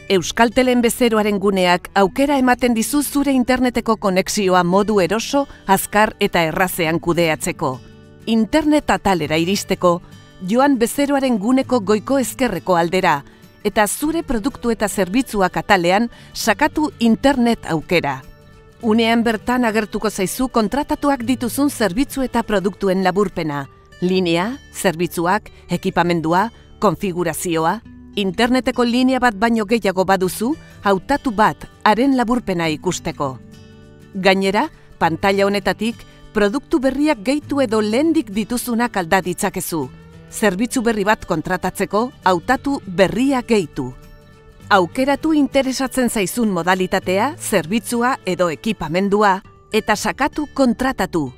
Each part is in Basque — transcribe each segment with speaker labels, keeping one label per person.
Speaker 1: Euskaltelen bezeroaren guneak aukera ematen dizu zure interneteko konexioa modu eroso, azkar eta errazean kudeatzeko. Internet atalera iristeko, joan bezeroaren guneko goiko ezkerreko aldera, eta zure produktu eta zerbitzuak atalean sakatu internet aukera. Unean bertan agertuko zaizu kontratatuak dituzun zerbitzu eta produktuen laburpena, linea, zerbitzuak, ekipamendua, konfigurazioa. Interneteko linea bat baino gehiago baduzu, hautatu bat, haren laburpena ikusteko. Gainera, pantaila honetatik, produktu berriak gehitu edo lehendik dituzunak alda ditzakezu. Zerbitzu berri bat kontratatzeko, hautatu berria gehitu. Aukeratu interesatzen zaizun modalitatea, zerbitzua edo ekipamendua, eta sakatu kontratatu.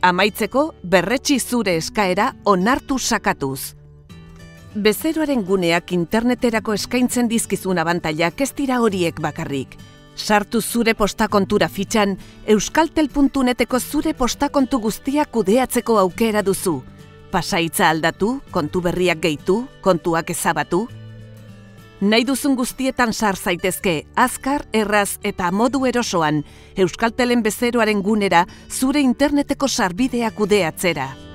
Speaker 1: Amaitzeko, berretsi zure eskaera onartu sakatuz. Bezeroaren guneak interneterako eskaintzen dizkizun abantailak ez dira horiek bakarrik. Sartu zure postakontura fitxan, euskaltel.neteko zure postakontu guztiak kudeatzeko aukera duzu. Pasaitza aldatu, kontu berriak gehitu, kontuak ezabatu. Nahi duzun guztietan sar zaitezke, azkar, erraz eta modu erosoan, Euskaltelen bezeroaren gunera zure interneteko sarbidea kudeatzera.